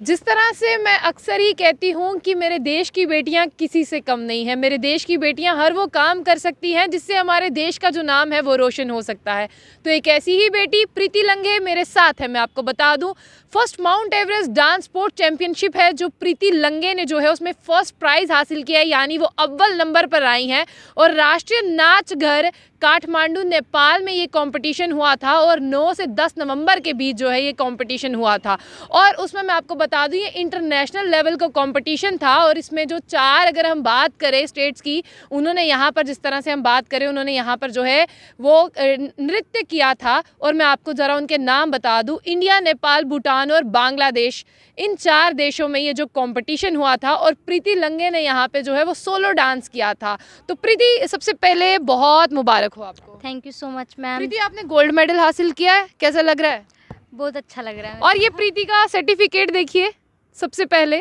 जिस तरह से मैं अक्सर ही कहती हूँ कि मेरे देश की बेटियाँ किसी से कम नहीं है, मेरे देश की बेटियाँ हर वो काम कर सकती हैं जिससे हमारे देश का जो नाम है वो रोशन हो सकता है। तो एक ऐसी ही बेटी प्रीति लंघे मेरे साथ है। मैं आपको बता दूँ, first mount Everest dance sport championship है जो प्रीति लंघे ने जो है उसमें फर्स्ट प्राइज़ हासिल किया है, यानी वो अव्वल नंबर पर आई हैं। और राष्ट्रीय नाच घर काठमांडू नेपाल में ये कंपटीशन हुआ था और 9 से 10 नवंबर के बीच जो है ये कंपटीशन हुआ था। और उसमें मैं आपको बता दूं ये इंटरनेशनल लेवल का कंपटीशन था। और इसमें जो 4 अगर हम बात करें स्टेट्स की, उन्होंने यहाँ पर जिस तरह से हम बात करें उन्होंने यहाँ पर जो है वो नृत्य किया था। और मैं आपको ज़रा उनके नाम बता दूँ, इंडिया, नेपाल, भूटान और बांग्लादेश, इन 4 देशों में ये जो कंपटीशन हुआ था। और प्रीति लंघे ने यहाँ पे जो है वो सोलो डांस किया था। तो प्रीति, सबसे पहले बहुत मुबारक हो आपको। Thank you so much ma'am. Preeti, आपने गोल्ड मेडल हासिल किया है, कैसा लग रहा है? बहुत अच्छा लग रहा है। और ये प्रीति का सर्टिफिकेट देखिए सबसे पहले।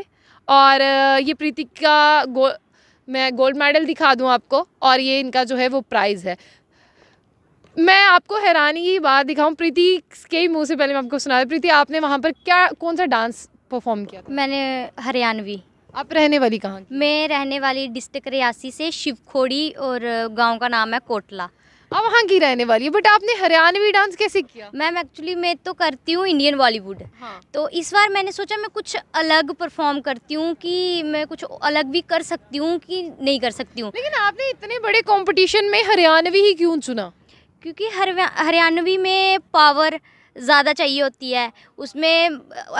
और ये प्रीति का मैं गोल्ड मेडल दिखा दूं आपको, और ये इनका जो है वो प्राइज़ है। मैं आपको हैरानी की बात दिखाऊं, प्रीति के ही मुँह से पहले मैं आपको सुना दूं। प्रीति, आपने वहाँ पर कौन सा डांस परफॉर्म किया था? मैंने हरियाणवी। आप रहने वाली कहाँ की? मैं रहने वाली डिस्ट्रिक्ट रियासी से, शिवखोड़ी, और गांव का नाम है कोटला। आप वहाँ की रहने वाली है, बट आपने हरियाणवी डांस कैसे किया? मैम एक्चुअली मैं तो करती हूँ इंडियन बॉलीवुड। हाँ। तो इस बार मैंने सोचा मैं कुछ अलग परफॉर्म करती हूँ, कि मैं कुछ अलग भी कर सकती हूँ कि नहीं कर सकती हूँ। लेकिन आपने इतने बड़े कंपटीशन में हरियाणवी ही क्यों चुना? क्योंकि हरियाणवी में पावर ज़्यादा चाहिए होती है। उसमें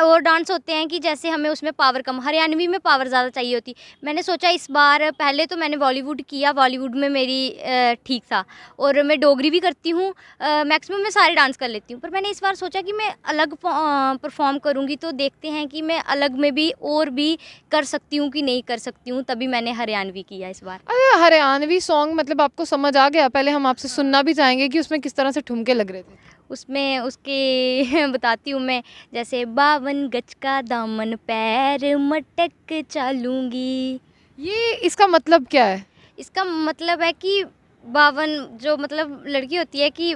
और डांस होते हैं कि जैसे हमें उसमें पावर कम, हरियाणवी में पावर ज़्यादा चाहिए होती। मैंने सोचा इस बार, पहले तो मैंने बॉलीवुड किया, बॉलीवुड में मेरी ठीक था। और मैं डोगरी भी करती हूँ, मैक्सिमम मैं सारे डांस कर लेती हूँ। पर मैंने इस बार सोचा कि मैं अलग परफॉर्म करूँगी, तो देखते हैं कि मैं अलग में भी और भी कर सकती हूँ कि नहीं कर सकती हूँ, तभी मैंने हरियाणवी किया इस बार। अरे हरियाणवी सॉन्ग मतलब आपको समझ आ गया? पहले हम आपसे सुनना भी चाहेंगे कि उसमें किस तरह से ठुमके लग रहे थे। उसमें उसके बताती हूँ मैं, जैसे 52 गज का दामन पैर मटक चालूंगी। ये इसका मतलब क्या है? इसका मतलब है कि 52 जो मतलब लड़की होती है कि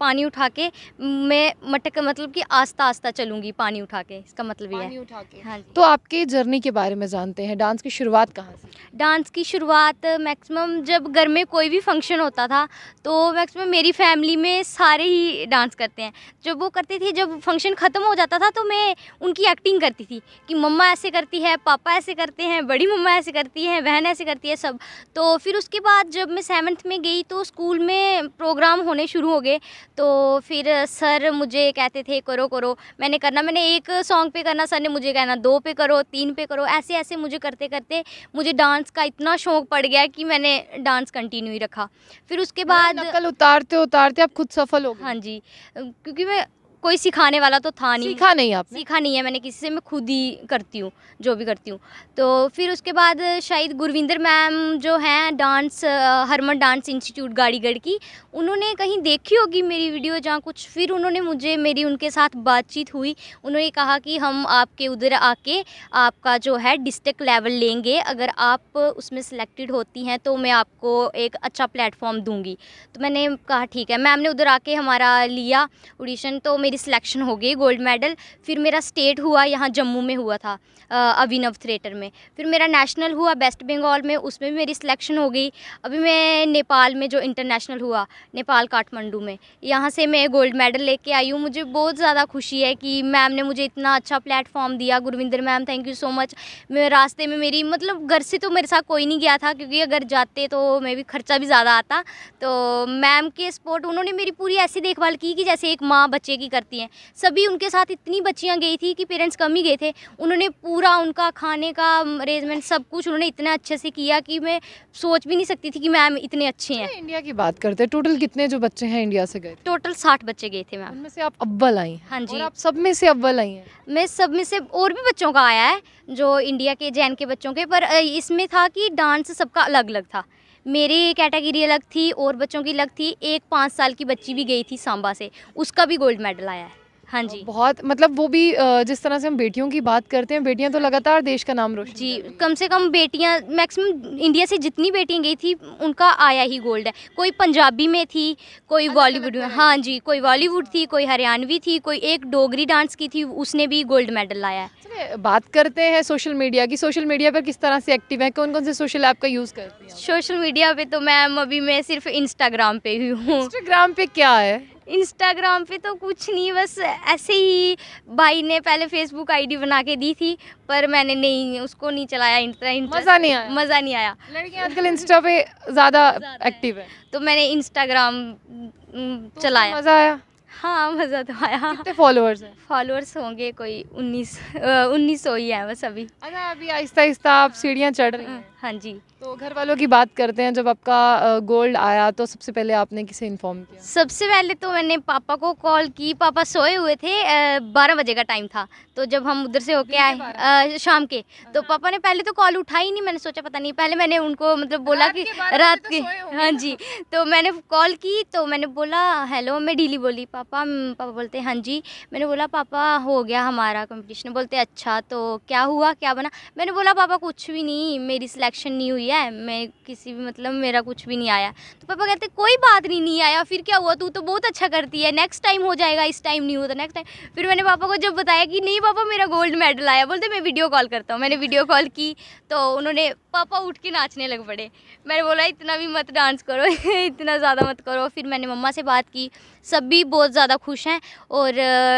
पानी उठा के मैं मटक, मतलब कि आस्ता आस्ता चलूंगी पानी उठा के, इसका मतलब ये है। उठा के। हाँ जी। तो आपके जर्नी के बारे में जानते हैं, डांस की शुरुआत कहाँ से? डांस की शुरुआत मैक्सिमम जब घर में कोई भी फंक्शन होता था तो मैक्सिमम मेरी फैमिली में सारे ही डांस करते हैं। जब वो करते थे, जब फंक्शन ख़त्म हो जाता था तो मैं उनकी एक्टिंग करती थी कि मम्मा ऐसे करती है, पापा ऐसे करते हैं, बड़ी मम्मा ऐसे करती हैं, बहन ऐसे करती है, सब। तो फिर उसके बाद जब मैं 7th में गई तो स्कूल में प्रोग्राम होने शुरू हो गए। तो फिर सर मुझे कहते थे करो करो, मैंने करना, मैंने एक सॉन्ग पे करना, सर ने मुझे कहना 2 पे करो, 3 पे करो, ऐसे ऐसे मुझे करते करते मुझे डांस का इतना शौक पड़ गया कि मैंने डांस कंटिन्यू ही रखा। फिर उसके बाद नकल उतारते उतारते आप खुद सफल हो गए? हाँ जी, क्योंकि मैं कोई सिखाने वाला तो था नहीं। सीखा नहीं आपने? सीखा नहीं है मैंने किसी से, मैं खुद ही करती हूँ जो भी करती हूँ। तो फिर उसके बाद शायद गुरविंदर मैम जो हैं डांस, हरमन डांस इंस्टीट्यूट गाड़ीगढ़ की, उन्होंने कहीं देखी होगी मेरी वीडियो जहाँ कुछ, फिर उन्होंने मुझे, मेरी उनके साथ बातचीत हुई। उन्होंने कहा कि हम आपके उधर आके आपका जो है डिस्ट्रिक्ट लेवल लेंगे, अगर आप उसमें सिलेक्टेड होती हैं तो मैं आपको एक अच्छा प्लेटफॉर्म दूँगी। तो मैंने कहा ठीक है। मैम ने उधर आके हमारा लिया ऑडिशन, तो मेरी सिलेक्शन हो गई, गोल्ड मेडल। फिर मेरा स्टेट हुआ, यहाँ जम्मू में हुआ था, अभिनव थिएटर में। फिर मेरा नेशनल हुआ वेस्ट बंगाल में, उसमें भी मेरी सिलेक्शन हो गई। अभी मैं नेपाल में जो इंटरनेशनल हुआ, नेपाल काठमांडू में, यहाँ से मैं गोल्ड मेडल लेके आई हूँ। मुझे बहुत ज़्यादा खुशी है कि मैम ने मुझे इतना अच्छा प्लेटफॉर्म दिया। Gurvinder ma'am, thank you so much. मैं रास्ते में, मेरी मतलब घर से तो मेरे साथ कोई नहीं गया था, क्योंकि अगर जाते तो मैं भी खर्चा भी ज़्यादा आता। तो मैम के सपोर्ट, उन्होंने मेरी पूरी ऐसी देखभाल की कि जैसे एक माँ बच्चे की करती हैं। सभी उनके साथ इतनी बच्चियाँ गई थी कि पेरेंट्स कम ही गए थे, उन्होंने पूरा उनका खाने का अरेंजमेंट सब कुछ उन्होंने इतना अच्छे से किया कि मैं सोच भी नहीं सकती थी कि मैम इतने अच्छे हैं। इंडिया की बात करते हैं, टोटल कितने जो बच्चे हैं इंडिया से गए? टोटल 60 बच्चे गए थे मैम। उनमें से आप अव्वल आई हैं? हाँ जी। और आप सब में से अव्वल आई हैं? मैं सब में से, और भी बच्चों का आया है जो इंडिया के, जैन के बच्चों के, पर इसमें था कि डांस सबका अलग अलग था। मेरी कैटेगरी अलग थी और बच्चों की अलग थी। एक 5 साल की बच्ची भी गई थी सांबा से, उसका भी गोल्ड मेडल आया है। हाँ जी। बहुत मतलब वो भी जिस तरह से हम बेटियों की बात करते हैं, बेटियां तो लगातार देश का नाम रोशन जी, कर रही हैं। कम से कम बेटियां मैक्सिमम इंडिया से जितनी बेटियां गई थी उनका आया ही गोल्ड है। कोई पंजाबी में थी, कोई अलग-अलग बॉलीवुड में, वैरायटी हाँ की। जी, कोई बॉलीवुड थी, कोई हरियाणवी थी, कोई एक डोगरी डांस की थी, उसने भी गोल्ड मेडल लाया है। चलिए बात करते हैं सोशल मीडिया की। सोशल मीडिया पर किस तरह से एक्टिव हैं? कौन-कौन से सोशल ऐप का यूज़ करती हैं आप? सोशल मीडिया पे तो मैम अभी मैं सिर्फ इंस्टाग्राम पे ही हूँ। इंस्टाग्राम पे क्या है? इंस्टाग्राम पे तो कुछ नहीं, बस ऐसे ही भाई ने पहले फेसबुक आईडी बना के दी थी, पर मैंने नहीं, उसको नहीं चलाया। मज़ा नहीं आया? मज़ा नहीं आया। लड़कियां आजकल इंस्टा पे ज़्यादा ज़्यादा एक्टिव हैं। तो मैंने इंस्टाग्राम तो उसमें चलाया। मज़ा आया? हाँ, मज़ा तो आया। कितने फॉलोअर्स हैं? फॉलोअर्स होंगे कोई 1900 ही हैं बस अभी। अच्छा, अभी आहिस्ता-आहिस्ता आप सीढ़ियाँ चढ़ रही हैं। हाँ जी। तो घर वालों की बात करते हैं। जब आपका गोल्ड आया तो सबसे पहले आपने किसे इन्फॉर्म किया? सबसे पहले तो मैंने पापा को कॉल की। पापा सोए हुए थे, 12 बजे का टाइम था। तो जब हम उधर से होके दिन के आए शाम के, तो पापा ने पहले तो कॉल उठाई नहीं। मैंने सोचा पता नहीं, पहले मैंने उनको मतलब बोला रात कि के 12 रात बजे के, तो सोए होंगे हाँ ना? जी। तो मैंने कॉल की तो मैंने बोला हेलो, मैं ढीली बोली पापा। पापा बोलते हाँ जी। मैंने बोला पापा हो गया हमारा कंपटीशन। बोलते अच्छा तो क्या हुआ, क्या बना? मैंने बोला पापा कुछ भी नहीं, मेरी सिलेक्शन नहीं हुई है, मैं किसी भी मतलब मेरा कुछ भी नहीं आया। तो पापा कहते कोई बात नहीं, नहीं आया फिर क्या हुआ, तू तो बहुत अच्छा करती है, नेक्स्ट टाइम हो जाएगा, इस टाइम नहीं हुआ तो नेक्स्ट टाइम। फिर मैंने पापा को जब बताया कि नहीं पापा मेरा गोल्ड मेडल आया, बोलते मैं वीडियो कॉल करता हूँ। मैंने वीडियो कॉल की तो उन्होंने, पापा उठ के नाचने लग पड़े। मैंने बोला इतना भी मत डांस करो इतना ज़्यादा मत करो। फिर मैंने मम्मा से बात की, सब भी बहुत ज़्यादा खुश हैं। और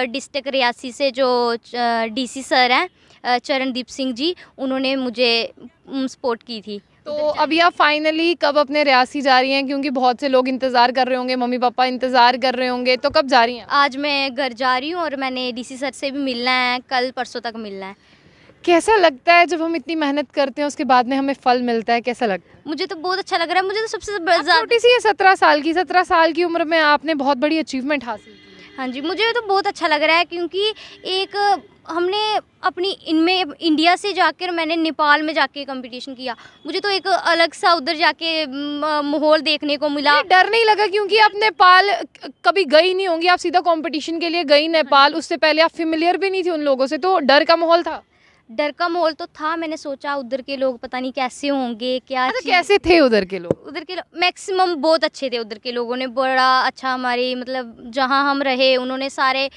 डिस्ट्रिक्ट रियासी से जो डीसी सर हैं चरणदीप सिंह जी, उन्होंने मुझे सपोर्ट की थी। तो अभी आप फाइनली कब अपने रियासी जा रही हैं? क्योंकि बहुत से लोग इंतज़ार कर रहे होंगे, मम्मी पापा इंतज़ार कर रहे होंगे, तो कब जा रही हैं? आज मैं घर जा रही हूँ और मैंने डीसी सर से भी मिलना है, कल परसों तक मिलना है। कैसा लगता है जब हम इतनी मेहनत करते हैं उसके बाद में हमें फल मिलता है, कैसा लगता है? मुझे तो बहुत अच्छा लग रहा है। मुझे तो सबसे आप ज़्यादा, छोटी सी है 17 साल की, 17 साल की उम्र में आपने बहुत बड़ी अचीवमेंट हासिल की है। हाँ जी, मुझे तो बहुत अच्छा लग रहा है क्योंकि एक हमने अपनी इनमें इंडिया से जाकर मैंने नेपाल में जाके कंपटीशन किया। मुझे तो एक अलग सा उधर जाके माहौल देखने को मिला। ये डर नहीं लगा क्योंकि आप नेपाल कभी गई नहीं होंगी, आप सीधा कंपटीशन के लिए गई नेपाल, उससे पहले आप फेमिलियर भी नहीं थी उन लोगों से, तो डर का माहौल था? डर का माहौल तो था। मैंने सोचा उधर के लोग पता नहीं कैसे होंगे, क्या अच्छा, चीज़। कैसे थे उधर के लोग? उधर के मैक्सिमम बहुत अच्छे थे। उधर के लोगों ने बड़ा अच्छा हमारी मतलब जहाँ हम रहे उन्होंने सारे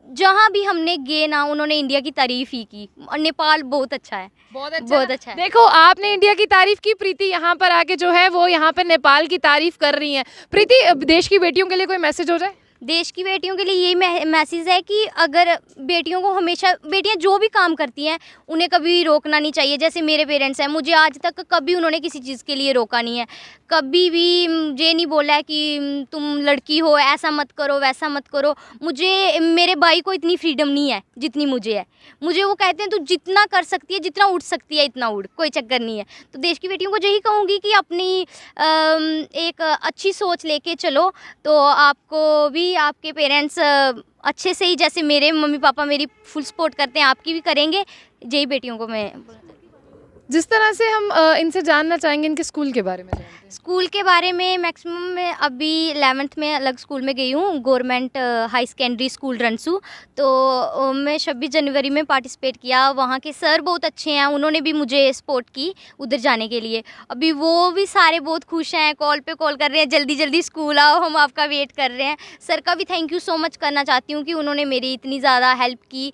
जहाँ भी हमने गए ना उन्होंने इंडिया की तारीफ़ ही की। और नेपाल बहुत अच्छा है, बहुत अच्छा बहुत ना? अच्छा है। देखो आपने इंडिया की तारीफ की, प्रीति यहाँ पर आके जो है वो यहाँ पे नेपाल की तारीफ कर रही हैं। प्रीति, देश की बेटियों के लिए कोई मैसेज हो जाए? देश की बेटियों के लिए यही मैसेज है कि अगर बेटियों को हमेशा, बेटियां जो भी काम करती हैं उन्हें कभी रोकना नहीं चाहिए। जैसे मेरे पेरेंट्स हैं, मुझे आज तक कभी उन्होंने किसी चीज़ के लिए रोका नहीं है। कभी भी ये नहीं बोला है कि तुम लड़की हो ऐसा मत करो वैसा मत करो। मुझे, मेरे भाई को इतनी फ्रीडम नहीं है जितनी मुझे है। मुझे वो कहते हैं तू जितना कर सकती है, जितना उड़ सकती है इतना उड़, कोई चक्कर नहीं है। तो देश की बेटियों को यही कहूँगी कि अपनी एक अच्छी सोच लेके चलो तो आपको भी आपके पेरेंट्स अच्छे से ही, जैसे मेरे मम्मी पापा मेरी फुल सपोर्ट करते हैं, आपकी भी करेंगे। यही बेटियों को मैं जिस तरह से हम इनसे जानना चाहेंगे इनके स्कूल के बारे में जानते हैं। स्कूल के बारे में मैक्सिमम मैं अभी 11th में अलग स्कूल में गई हूँ, government high secondary school Ransoo. तो मैं 26 जनवरी में पार्टिसिपेट किया। वहाँ के सर बहुत अच्छे हैं, उन्होंने भी मुझे सपोर्ट की उधर जाने के लिए। अभी वो भी सारे बहुत खुश हैं, कॉल पे कॉल कर रहे हैं जल्दी जल्दी स्कूल आओ, हम आपका वेट कर रहे हैं। सर का भी थैंक यू सो मच करना चाहती हूँ कि उन्होंने मेरी इतनी ज़्यादा हेल्प की।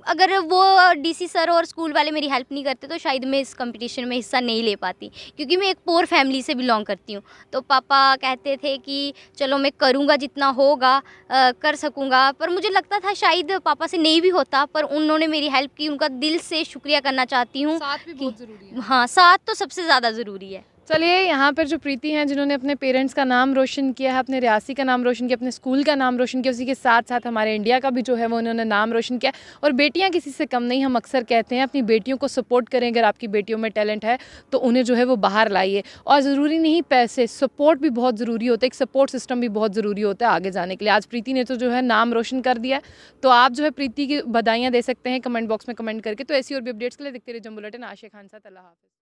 अगर वो डीसी सर और स्कूल वाले मेरी हेल्प नहीं करते तो शायद मैं इस कंपटीशन में हिस्सा नहीं ले पाती, क्योंकि मैं एक पोर फैमिली से बिलोंग करती हूँ। तो पापा कहते थे कि चलो मैं करूँगा जितना होगा, कर सकूँगा। पर मुझे लगता था शायद पापा से नहीं भी होता, पर उन्होंने मेरी हेल्प की, उनका दिल से शुक्रिया करना चाहती हूँ। साथ भी बहुत ज़रूरी है। हाँ, साथ तो सबसे ज़्यादा ज़रूरी है। चलिए, यहाँ पर जो प्रीति हैं जिन्होंने अपने पेरेंट्स का नाम रोशन किया है, अपने रियासी का नाम रोशन किया, अपने स्कूल का नाम रोशन किया, उसी के साथ साथ हमारे इंडिया का भी जो है वो उन्होंने नाम रोशन किया। और बेटियाँ किसी से कम नहीं, हम अक्सर कहते हैं अपनी बेटियों को सपोर्ट करें। अगर आपकी बेटियों में टैलेंट है तो उन्हें जो है वो बाहर लाइए। और ज़रूरी नहीं पैसे, सपोर्ट भी बहुत ज़रूरी होता है, एक सपोर्ट सिस्टम भी बहुत ज़रूरी होता है आगे जाने के लिए। आज प्रीति ने तो जो है नाम रोशन कर दिया है, तो आप जो है प्रीति की बधाइयाँ दे सकते हैं कमेंट बॉक्स में कमेंट करके। तो ऐसी और भी अपडेट्स के लिए देखते रहिए जंबू बुलेटिन। आशिया खान साथ, अल्लाह हाफ़िज़।